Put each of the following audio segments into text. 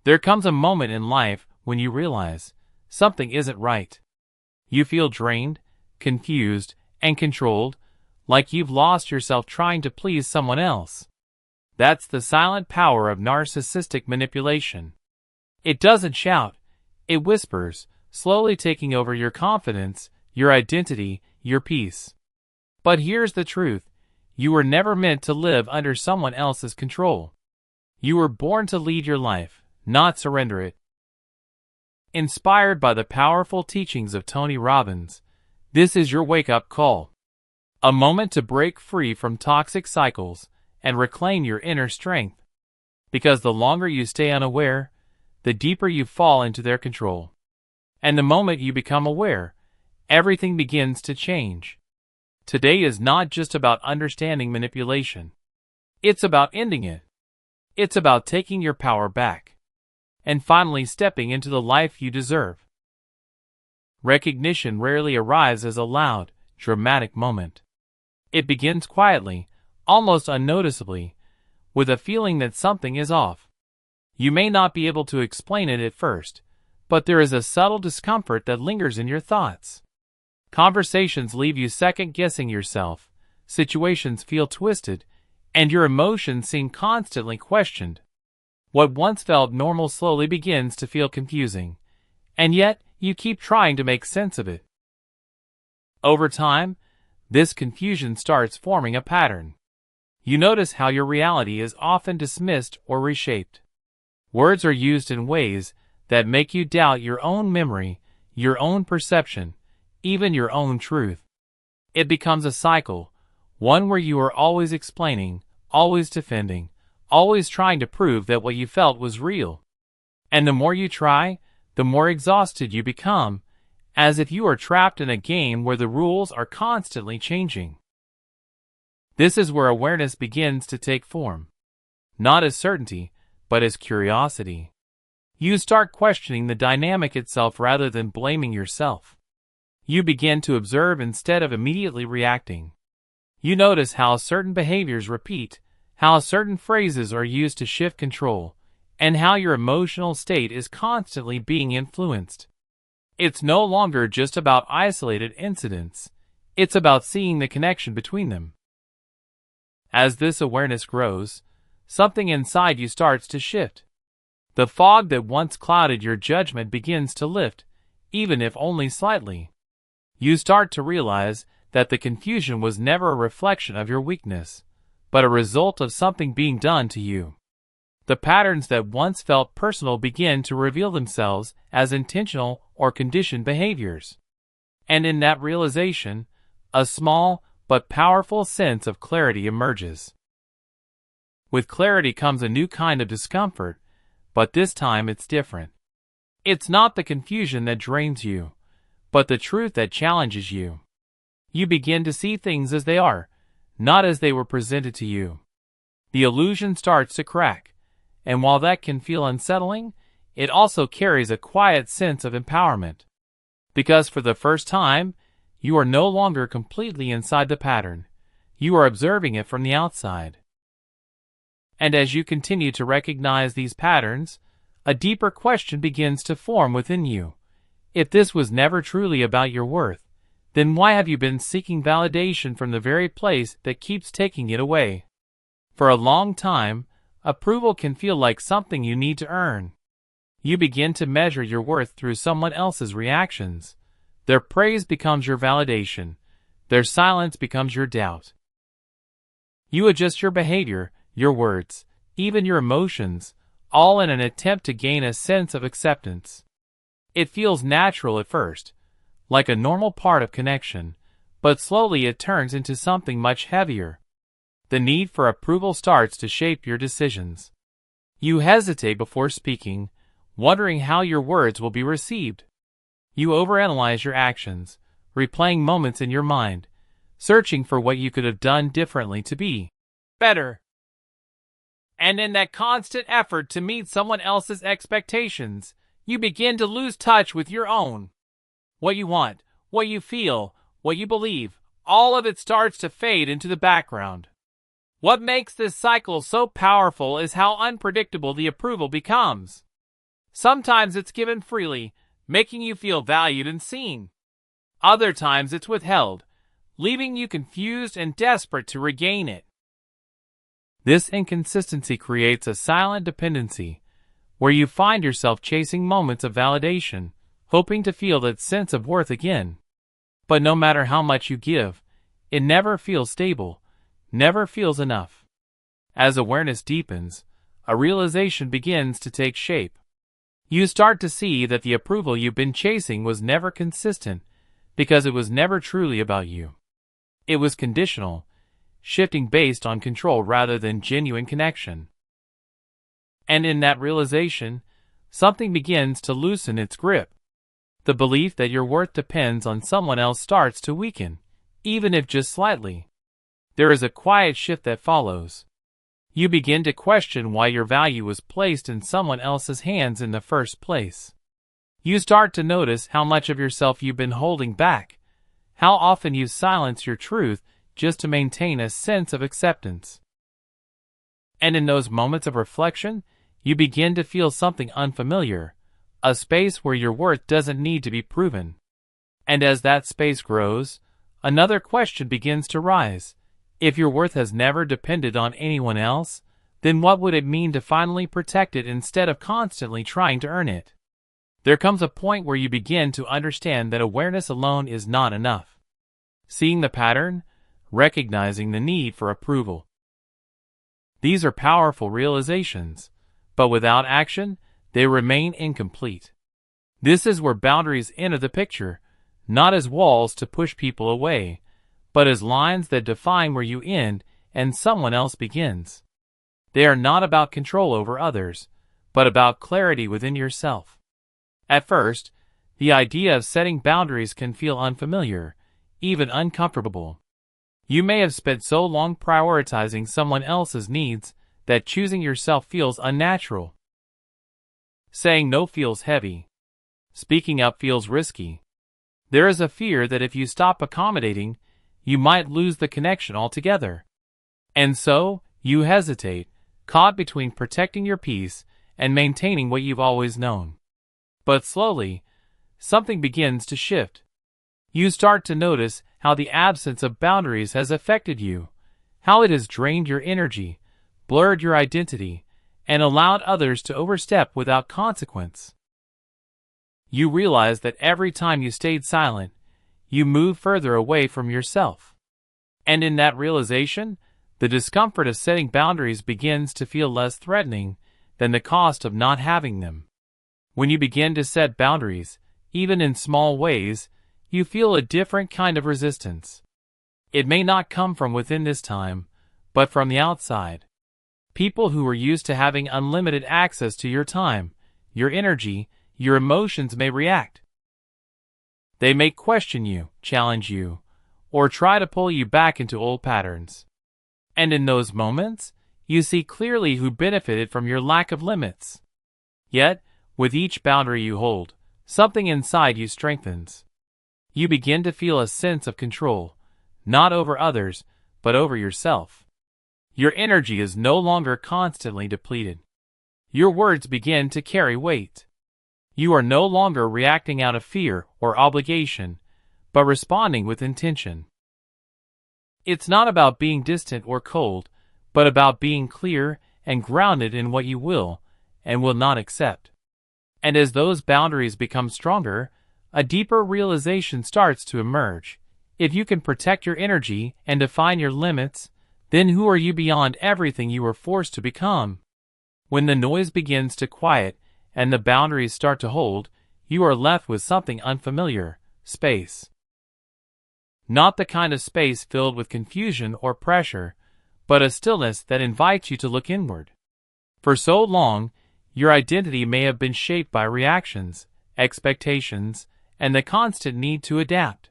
There comes a moment in life when you realize something isn't right. You feel drained, confused, and controlled, like you've lost yourself trying to please someone else. That's the silent power of narcissistic manipulation. It doesn't shout, it whispers, slowly taking over your confidence, your identity, your peace. But here's the truth. You were never meant to live under someone else's control. You were born to lead your life, not surrender it. Inspired by the powerful teachings of Tony Robbins, this is your wake-up call. A moment to break free from toxic cycles and reclaim your inner strength. Because the longer you stay unaware, the deeper you fall into their control. And the moment you become aware, everything begins to change. Today is not just about understanding manipulation. It's about ending it. It's about taking your power back and finally stepping into the life you deserve. Recognition rarely arrives as a loud, dramatic moment. It begins quietly, almost unnoticeably, with a feeling that something is off. You may not be able to explain it at first, but there is a subtle discomfort that lingers in your thoughts. Conversations leave you second-guessing yourself, situations feel twisted, and your emotions seem constantly questioned. What once felt normal slowly begins to feel confusing, and yet you keep trying to make sense of it. Over time, this confusion starts forming a pattern. You notice how your reality is often dismissed or reshaped. Words are used in ways that make you doubt your own memory, your own perception, even your own truth. It becomes a cycle, one where you are always explaining, always defending, always trying to prove that what you felt was real. And the more you try, the more exhausted you become, as if you are trapped in a game where the rules are constantly changing. This is where awareness begins to take form. Not as certainty, but as curiosity. You start questioning the dynamic itself rather than blaming yourself. You begin to observe instead of immediately reacting. You notice how certain behaviors repeat, how certain phrases are used to shift control, and how your emotional state is constantly being influenced. It's no longer just about isolated incidents. It's about seeing the connection between them. As this awareness grows, something inside you starts to shift. The fog that once clouded your judgment begins to lift, even if only slightly. You start to realize that the confusion was never a reflection of your weakness, but a result of something being done to you. The patterns that once felt personal begin to reveal themselves as intentional or conditioned behaviors. And in that realization, a small but powerful sense of clarity emerges. With clarity comes a new kind of discomfort, but this time it's different. It's not the confusion that drains you, but the truth that challenges you. You begin to see things as they are, not as they were presented to you. The illusion starts to crack, and while that can feel unsettling, it also carries a quiet sense of empowerment. Because for the first time, you are no longer completely inside the pattern. You are observing it from the outside. And as you continue to recognize these patterns, a deeper question begins to form within you. If this was never truly about your worth, then why have you been seeking validation from the very place that keeps taking it away? For a long time, approval can feel like something you need to earn. You begin to measure your worth through someone else's reactions. Their praise becomes your validation. Their silence becomes your doubt. You adjust your behavior, your words, even your emotions, all in an attempt to gain a sense of acceptance. It feels natural at first, like a normal part of connection, but slowly it turns into something much heavier. The need for approval starts to shape your decisions. You hesitate before speaking, wondering how your words will be received. You overanalyze your actions, replaying moments in your mind, searching for what you could have done differently to be better. And in that constant effort to meet someone else's expectations, you begin to lose touch with your own. What you want, what you feel, what you believe, all of it starts to fade into the background. What makes this cycle so powerful is how unpredictable the approval becomes. Sometimes it's given freely, making you feel valued and seen. Other times it's withheld, leaving you confused and desperate to regain it. This inconsistency creates a silent dependency, where you find yourself chasing moments of validation, hoping to feel that sense of worth again. But no matter how much you give, it never feels stable, never feels enough. As awareness deepens, a realization begins to take shape. You start to see that the approval you've been chasing was never consistent, because it was never truly about you. It was conditional, shifting based on control rather than genuine connection. And in that realization, something begins to loosen its grip. The belief that your worth depends on someone else starts to weaken, even if just slightly. There is a quiet shift that follows. You begin to question why your value was placed in someone else's hands in the first place. You start to notice how much of yourself you've been holding back, how often you silence your truth just to maintain a sense of acceptance. And in those moments of reflection, you begin to feel something unfamiliar, a space where your worth doesn't need to be proven. And as that space grows, another question begins to rise. If your worth has never depended on anyone else, then what would it mean to finally protect it instead of constantly trying to earn it? There comes a point where you begin to understand that awareness alone is not enough. Seeing the pattern, recognizing the need for approval. These are powerful realizations, but without action, they remain incomplete. This is where boundaries enter the picture, not as walls to push people away, but as lines that define where you end and someone else begins. They are not about control over others, but about clarity within yourself. At first, the idea of setting boundaries can feel unfamiliar, even uncomfortable. You may have spent so long prioritizing someone else's needs that choosing yourself feels unnatural. Saying no feels heavy. Speaking up feels risky. There is a fear that if you stop accommodating, you might lose the connection altogether. And so, you hesitate, caught between protecting your peace and maintaining what you've always known. But slowly, something begins to shift. You start to notice how the absence of boundaries has affected you, how it has drained your energy, blurred your identity, and allowed others to overstep without consequence. You realize that every time you stayed silent, you move further away from yourself. And in that realization, the discomfort of setting boundaries begins to feel less threatening than the cost of not having them. When you begin to set boundaries, even in small ways, you feel a different kind of resistance. It may not come from within this time, but from the outside. People who are used to having unlimited access to your time, your energy, your emotions may react. They may question you, challenge you, or try to pull you back into old patterns. And in those moments, you see clearly who benefited from your lack of limits. Yet, with each boundary you hold, something inside you strengthens. You begin to feel a sense of control, not over others, but over yourself. Your energy is no longer constantly depleted. Your words begin to carry weight. You are no longer reacting out of fear or obligation, but responding with intention. It's not about being distant or cold, but about being clear and grounded in what you will and will not accept. And as those boundaries become stronger, a deeper realization starts to emerge. If you can protect your energy and define your limits, then who are you beyond everything you were forced to become? When the noise begins to quiet and the boundaries start to hold, you are left with something unfamiliar: space. Not the kind of space filled with confusion or pressure, but a stillness that invites you to look inward. For so long, your identity may have been shaped by reactions, expectations, and the constant need to adapt.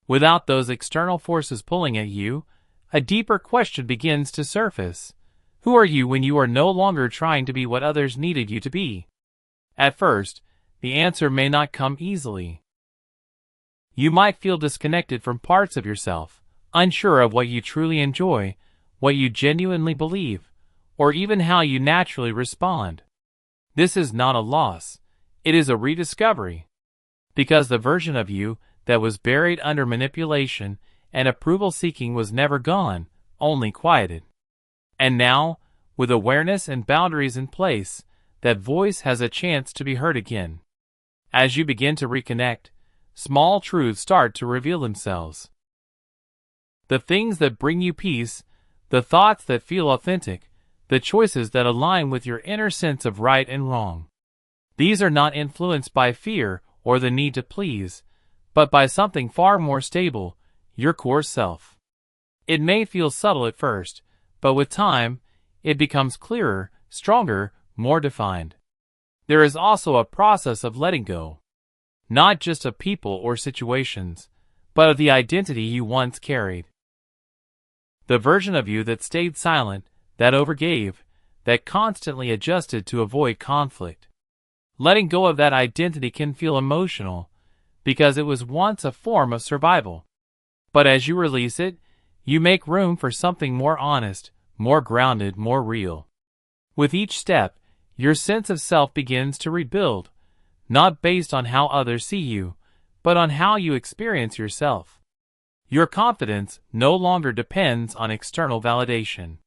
Without those external forces pulling at you, a deeper question begins to surface. Who are you when you are no longer trying to be what others needed you to be? At first, the answer may not come easily. You might feel disconnected from parts of yourself, unsure of what you truly enjoy, what you genuinely believe, or even how you naturally respond. This is not a loss. It is a rediscovery. Because the version of you that was buried under manipulation and approval-seeking was never gone, only quieted. And now, with awareness and boundaries in place, that voice has a chance to be heard again. As you begin to reconnect, small truths start to reveal themselves. The things that bring you peace, the thoughts that feel authentic, the choices that align with your inner sense of right and wrong. These are not influenced by fear or the need to please, but by something far more stable, your core self. It may feel subtle at first, but with time, it becomes clearer, stronger, more defined. There is also a process of letting go, not just of people or situations, but of the identity you once carried. The version of you that stayed silent, that overgave, that constantly adjusted to avoid conflict. Letting go of that identity can feel emotional, because it was once a form of survival. But as you release it, you make room for something more honest, more grounded, more real. With each step, your sense of self begins to rebuild, not based on how others see you, but on how you experience yourself. Your confidence no longer depends on external validation.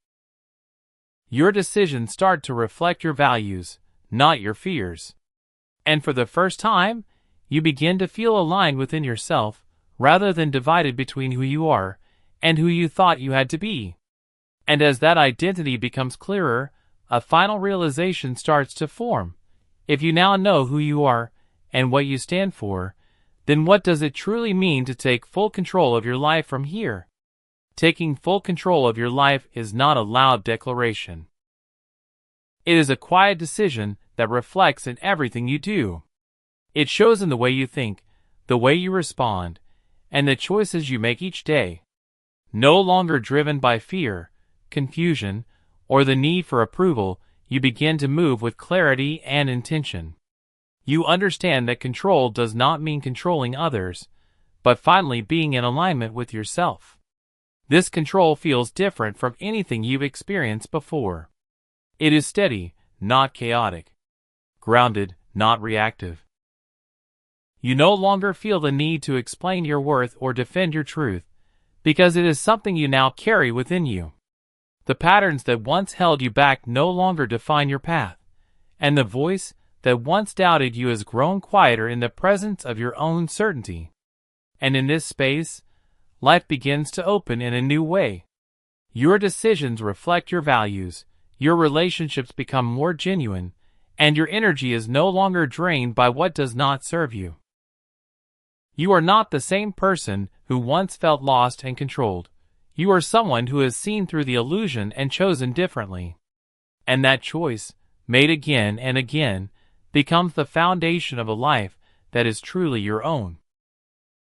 Your decisions start to reflect your values, not your fears. And for the first time, you begin to feel aligned within yourself, rather than divided between who you are and who you thought you had to be. And as that identity becomes clearer, a final realization starts to form. If you now know who you are and what you stand for, then what does it truly mean to take full control of your life from here? Taking full control of your life is not a loud declaration. It is a quiet decision that reflects in everything you do. It shows in the way you think, the way you respond, and the choices you make each day. No longer driven by fear, confusion, or the need for approval, you begin to move with clarity and intention. You understand that control does not mean controlling others, but finally being in alignment with yourself. This control feels different from anything you've experienced before. It is steady, not chaotic. Grounded, not reactive. You no longer feel the need to explain your worth or defend your truth, because it is something you now carry within you. The patterns that once held you back no longer define your path, and the voice that once doubted you has grown quieter in the presence of your own certainty. And in this space, life begins to open in a new way. Your decisions reflect your values, your relationships become more genuine, and your energy is no longer drained by what does not serve you. You are not the same person who once felt lost and controlled. You are someone who has seen through the illusion and chosen differently. And that choice, made again and again, becomes the foundation of a life that is truly your own.